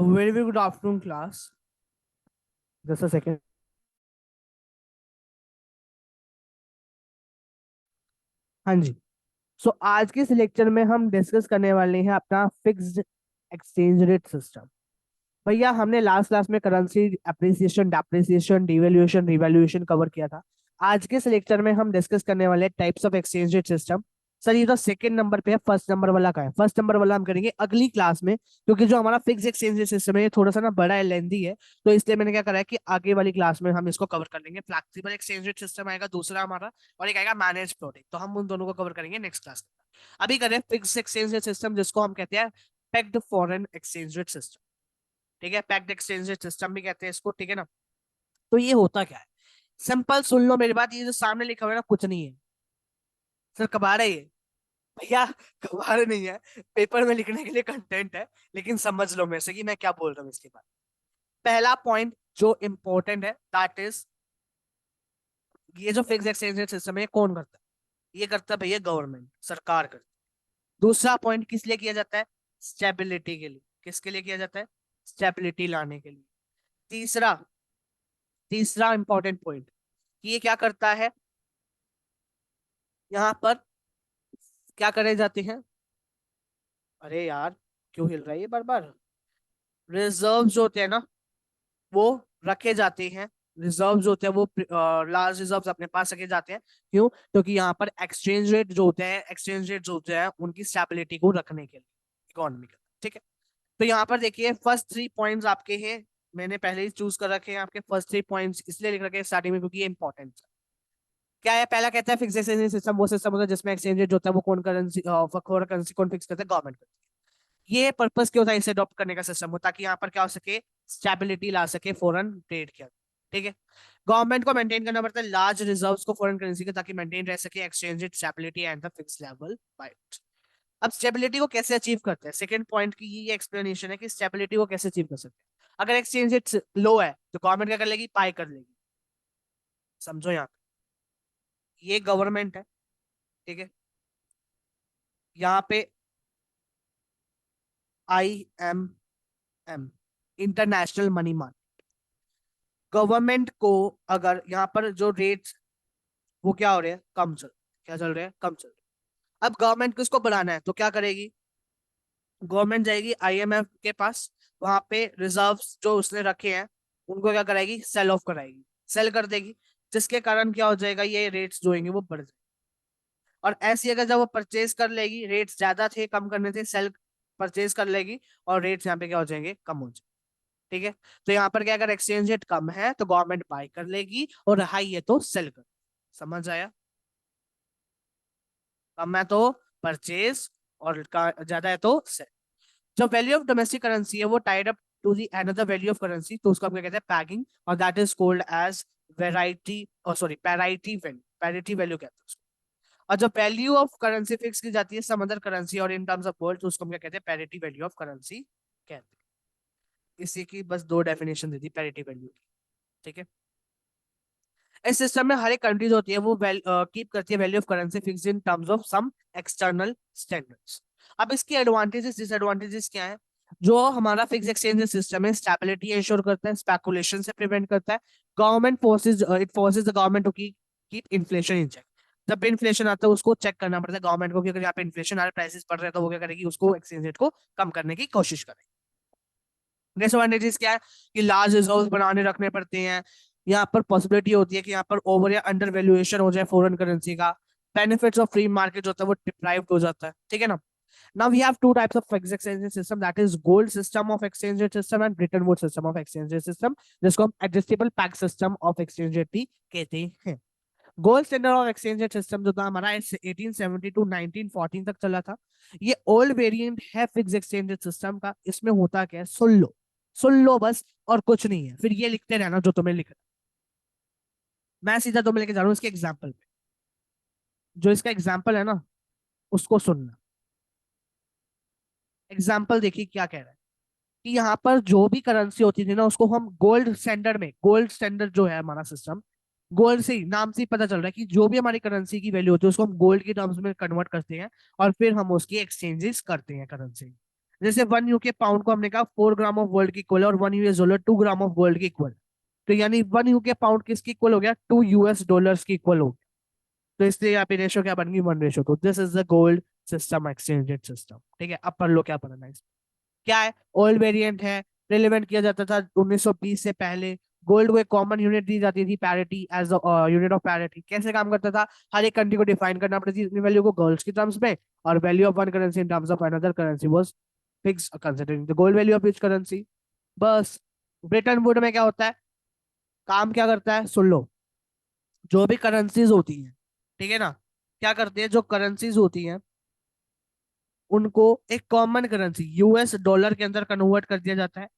Very very good afternoon class. Just a second. हाँ जी। सो आज के इस लेक्चर में हम डिस्कस करने वाले हैं अपना फिक्स्ड एक्सचेंज रेट सिस्टम। भैया हमने लास्ट क्लास में currency appreciation, depreciation, devaluation, revaluation cover किया था। आज के इस लेक्चर में हम डिस्कस करने वाले हैं types of exchange rate system. Sir ये तो सेकंड नंबर पे है, फर्स्ट नंबर वाला का है। फर्स्ट नंबर वाला हम करेंगे अगली क्लास में, क्योंकि जो हमारा फिक्स एक्सचेंज रेट सिस्टम है ये थोड़ा सा ना बड़ा है, लेंदी है। तो इसलिए मैंने क्या करा है कि आगे वाली क्लास में हम इसको कवर कर लेंगे। फ्लैक्सिबल एक्सचेंज रेट सिस्टम आएगा दूसरा हमारा, और एक आएगा मैनेज फ्लोटिंग। तो हम उन दोनों को कवर करेंगे नेक्स्ट क्लास में। अभी करें फिक्स एक्सचेंज रेट सिस्टम, जिसको हम कहते हैं pegged foreign exchange rate system. ठीक है, पैक्ड एक्सचेंज सिस्टम भी कहते हैं इसको। ठीक है ना। तो ये होता क्या है, सिंपल सुन लो मेरी बात। ये जो सामने लिखा हुआ है ना, कुछ नहीं है। सर कबाड़ है ये। भैया कबाड़ नहीं है, पेपर में लिखने के लिए कंटेंट है। लेकिन समझ लो मेरे से कि मैं क्या बोल रहा हूँ इसके बाद। पहला पॉइंट जो इंपॉर्टेंट है दैट इज, ये जो फिक्स एक्सचेंज सिस्टम है ये कौन करता है? ये करता है भैया गवर्नमेंट, सरकार करती है। दूसरा पॉइंट किस लिए किया जाता है? स्टेबिलिटी के लिए। किसके लिए किया जाता है? स्टेबिलिटी लाने के लिए। तीसरा, तीसरा इंपॉर्टेंट पॉइंट, ये क्या करता है? यहाँ पर क्या करे जाते हैं? अरे यार, क्यों हिल रहा है ये बार बार? रिजर्व जो होते हैं ना, वो रखे जाते हैं। रिजर्व जो होते हैं वो लार्ज रिजर्व अपने पास रखे जाते हैं। क्यों? क्योंकि यहाँ पर एक्सचेंज रेट जो होते हैं, एक्सचेंज रेट जो होते हैं उनकी स्टेबिलिटी को रखने के लिए, इकोनॉमी के। ठीक है। तो यहाँ पर देखिए फर्स्ट थ्री पॉइंट्स आपके हैं। मैंने पहले ही चूज कर रखे हैं आपके फर्स्ट थ्री पॉइंट्स, इसलिए लिख रखे हैं स्टार्टिंग में क्योंकि ये इंपॉर्टेंट है। क्या है? पहला कहता है फिक्स एक्सचेंज सिस्टम वो सिस्टम होता है जिसमें एक्सचेंज रेट जो होता है वो कौन करेंसी करेंसी कौन फिक्स करता है? गवर्नमेंट करती है। ये पर्पस क्यों होता है इसे अडॉप्ट करने का सिस्टम हो? ताकि यहाँ पर क्या हो सके, स्टेबिलिटी ला सके फॉरेन ट्रेड के अंदर। ठीक है। गवर्नमेंट को मेंटेन करना पड़ता है लार्ज रिजर्व्स को फॉरेन करेंसी के, ताकि मेंटेन रह सके exchange rate stability and the fix level bite. अब स्टेबिलिटी को कैसे अचीव करते हैं? सेकंड पॉइंट की ये एक्सप्लेनेशन है कि स्टेबिलिटी को कैसे अचीव कर सकते हैं। अगर एक्सचेंज रेट लो है तो गवर्नमेंट क्या कर लेगी? पाई कर लेगी। समझो यहाँ पे, ये गवर्नमेंट है। ठीक है। यहाँ पे IMM, international money market. Government को अगर यहाँ पर जो रेट्स वो क्या हो रहे हैं, कम चल, क्या चल रहे हैं, कम चल रहे हैं। अब गवर्नमेंट को इसको बढ़ाना है तो क्या करेगी? गवर्नमेंट जाएगी IMF के पास, वहां पे रिजर्व्स जो उसने रखे हैं उनको क्या कराएगी? सेल ऑफ कराएगी, सेल कर देगी। जिसके कारण क्या हो जाएगा, ये रेट्स जो होंगे वो बढ़ जाएंगे। और ऐसी अगर जब वो परचेज कर लेगी, रेट्स ज्यादा थे, कम करने थे, सेल परचेज कर लेगी और रेट्स यहाँ पे क्या हो जाएंगे? कम हो जाएंगे। ठीक है। तो यहाँ पर क्या, अगर एक्सचेंज रेट कम है तो गवर्नमेंट बाय कर लेगी, और हाई है तो सेल कर। समझ आया? कम है तो परचेज, और ज्यादा है तो सेल। जो वैल्यू ऑफ डोमेस्टिक करेंसी है वो tied up to the another value of currency, तो उसको हम क्या कहते हैं? पैगिंग। और that is called as variety, और sorry parity value, parity value कहते हैं उसको। और जब वैल्यू ऑफ करेंसी फिक्स की जाती है सम अदर करेंसी और इन टर्म्स ऑफ गोल्ड, तो उसको हम क्या कहते हैं? पैरिटी वैल्यू ऑफ करेंसी कहते हैं। इसी की बस दो डेफिनेशन दे दी पैरिटी वैल्यू की। ठीक है। इस सिस्टम में हर एक कंट्रीज होती है वो कीप करती है value of currency fix in terms of some external standards. अब इसके एडवांटेजेस डिसएडवांटेजेस क्या है? जो हमारा फिक्स एक्सचेंज सिस्टम है, स्टेबिलिटी इंश्योर करता है, स्पेकुलेशन से प्रिवेंट करता है। Government forces, it forces the government to keep inflation in check. जब भी इन्फ्लेशन आता है उसको चेक करना पड़ता है गवर्नमेंट को कि अगर यहाँ पे इन्फ्लेशन आ रहा है, प्राइसेस बढ़ रहे हैं, तो वो क्या करेगी? उसको एक्सचेंज रेट को कम करने की कोशिश करेगी। डिसएडवांटेजेस क्या है? कि लार्ज रिजर्व बनाने रखने पड़ते हैं। यहाँ पर पॉसिबिलिटी होती है कि यहाँ पर ओवर या अंडर वैल्यूएशन हो जाए फॉरेन करेंसी का। बेनिफिट्स ऑफ फ्री मार्केट जो होता है वो डिप्राइव्ड हो जाता है। ठीक है ना। Now we have two types of exchange system, that is gold system of exchange rate system and Bretton Woods system of exchange rate system, जिसको हम adjustable peg system of exchange rate भी कहते हैं। Gold standard of exchange rate system जो था हमारा 1870 to 1914 तक चला था। ये ओल्ड वेरिएंट है फिक्स एक्सचेंज रेट सिस्टम का। इसमें होता क्या है, सुन लो, सुन लो बस, और कुछ नहीं है। फिर ये लिखते रहना जो तुम्हें लिखना। मैं सीधा तुम्हें लेके जा रहा हूँ इसके एग्जाम्पल पे। जो इसका एग्जाम्पल है ना, उसको सुनना। एग्जाम्पल देखिए क्या कह रहा है कि यहाँ पर जो भी करेंसी होती थी ना उसको हम गोल्ड स्टैंडर्ड में, गोल्ड स्टैंडर्ड जो है हमारा सिस्टम, गोल्ड से ही, नाम से ही पता चल रहा है कि जो भी हमारी करेंसी की वैल्यू होती है उसको हम गोल्ड की टर्म्स में कन्वर्ट करते हैं, और फिर हम उसकी एक्सचेंजेस करते हैं करेंसी। जैसे 1 UK पाउंड को हमने कहा 4 ग्राम ऑफ गोल्ड की इक्वल है और 1 US dollar 2 gram of gold की इक्वल। तो यानी 1 UK पाउंड किसकी इक्वल हो गया, 2 US डॉलर की इक्वल हो गया। तो इसलिए यहाँ पे रेशो क्या बन गई, 1:2। तो this is the gold system, exchange rate system. ठीक है, अब पढ़ लो क्या पढ़ना है। क्या है, ओल्ड वेरिएंट है, रिलेवेंट किया जाता था 1920 से पहले। गोल्ड को एक कॉमन यूनिट दी जाती थी, parity, as unit of parity. कैसे काम करता था, हर एक कंट्री को डिफाइन करना पड़ती थी अपनी वैल्यू को गर्ल्स की टर्म्स में, और value of one currency in terms of another currency was fix considering the gold value of each currency. बस। ब्रिटेन वुड में क्या होता है, काम क्या करता है, सुन लो। जो भी करेंसीज होती हैं, ठीक है ना, क्या करते हैं, जो करेंसीज होती हैं उनको एक कॉमन करेंसी US डॉलर के अंदर कन्वर्ट कर दिया जाता है।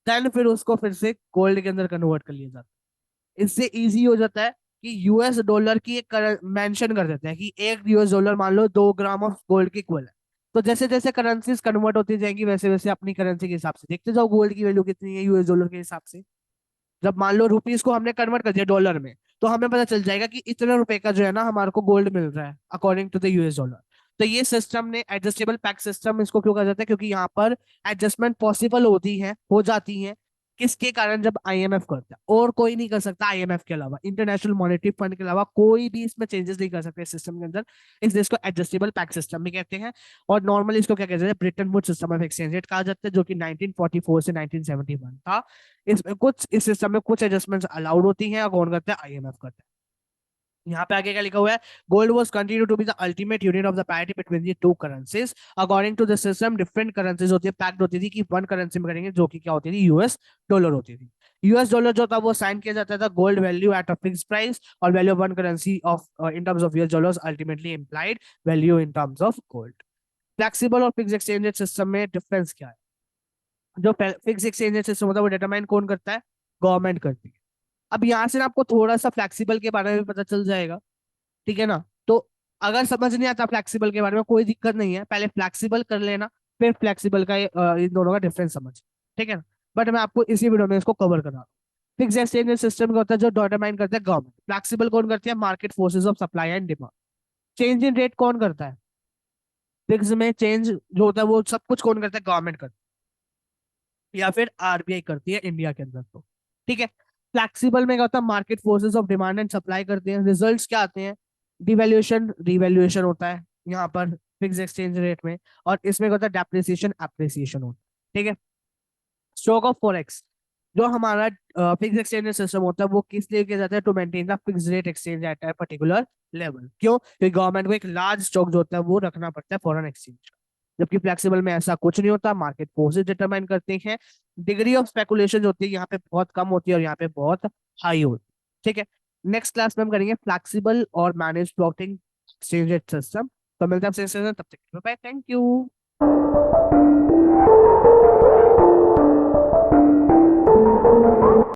देन फिर उसको फिर से गोल्ड के अंदर कन्वर्ट कर लिया जाता है। इससे इजी हो जाता है कि US डॉलर की एक मेंशन कर देते हैं कि 1 US डॉलर मान लो 2 ग्राम ऑफ गोल्ड की इक्वल है। तो जैसे जैसे करेंसीज कन्वर्ट होती जाएंगी वैसे वैसे अपनी करेंसी के हिसाब से देखते जाओ गोल्ड की वैल्यू कितनी है US डॉलर के हिसाब से। जब मान लो रुपीस को हमने कन्वर्ट कर दिया डॉलर में, तो हमें पता चल जाएगा कि इतने रुपए का जो है ना हमारे को गोल्ड मिल रहा है according to the US dollar. तो ये सिस्टम ने एडजस्टेबल पैक सिस्टम इसको क्यों कहा जाता है, क्योंकि यहाँ पर एडजस्टमेंट पॉसिबल होती है, हो जाती है। किसके कारण, जब IMF करता है, और कोई नहीं कर सकता IMF के अलावा, इंटरनेशनल मॉनेटरी फंड के अलावा कोई भी इसमें चेंजेस नहीं कर सकते सिस्टम के अंदर। इसलिए इसको एडजस्टेबल पैक सिस्टम भी कहते हैं। और नॉर्मली इसको क्या कहते हैं, Britain would system of exchange rate कहा जाता है, जो कि 1944 से 1971 था। इसमें कुछ, इस सिस्टम में कुछ एडजस्टमेंट्स अलाउड होती हैं, और कौन करता है, IMF करता है। यहाँ पे आगे क्या लिखा हुआ है, gold was continue to be the ultimate unit of the parity between the two currencies. According to the system different currencies होती है, पैक्ड होती थी कि वन करेंसी में करेंगे, जो कि क्या होती थी, US डॉलर होती थी। US डॉलर जो था वो साइन किया जाता था gold value at a fix price, और value of one currency of in terms of US dollars ultimately implied value in terms of gold. Flexible और फिक्स एक्सचेंज रेट सिस्टम में difference क्या है, जो फिक्स एक्सचेंज रेट सिस्टम होता है वो determine कौन करता है, गवर्नमेंट करती है। अब यहाँ से ना आपको थोड़ा सा फ्लेक्सिबल के बारे में भी पता चल जाएगा, ठीक है ना। तो अगर समझ नहीं आता फ्लेक्सिबल के बारे में, कोई दिक्कत नहीं है, पहले फ्लेक्सिबल कर लेना, फिर फ्लेक्सिबल का इन दोनों का डिफरेंस समझ, ठीक है ना। बट मैं आपको इसी वीडियो में इसको कवर कर रहा हूँ। फिक्स एक्सचेंज सिस्टम का होता है जो डिटरमाइन करता है गवर्नमेंट, फ्लेक्सिबल कौन करती है, market forces of supply and demand. Change in rate कौन करता है, फिक्स में चेंज जो होता है वो सब कुछ कौन करता है, गवर्नमेंट करता है, या फिर RBI करती है इंडिया के अंदर तो, ठीक है। फ्लेक्सिबल में क्या होता है, market forces of demand and supply करते हैं, रिजल्ट्स क्या आते हैं, डिवैल्यूएशन रिवैल्यूएशन होता है यहाँ पर फिक्स एक्सचेंज रेट में। और इसमें क्या होता है, डेप्रिसिएशन एप्रिसिएशन होता है, ठीक है। स्ट्रोक ऑफ फॉरेक्स, जो हमारा फिक्स एक्सचेंज सिस्टम होता है वो किस लिए किया जाता है, to maintain the fix rate exchange at a particular level. क्यों, क्योंकि गवर्नमेंट को एक लार्ज स्टॉक जो होता है वो रखना पड़ता है फॉरेन एक्सचेंज का। जबकि फ्लेक्सिबल में ऐसा कुछ नहीं होता, मार्केट फोर्सेज डिटरमाइन करते हैं। डिग्री ऑफ स्पेकुलेशन होती है यहाँ पे बहुत कम होती है, और यहाँ पे बहुत हाई होती है, ठीक है। नेक्स्ट क्लास में हम करेंगे फ्लेक्सिबल और manage floating exchange rate system. तो मिलते हैं आपसे तब तक, बाय, थैंक यू।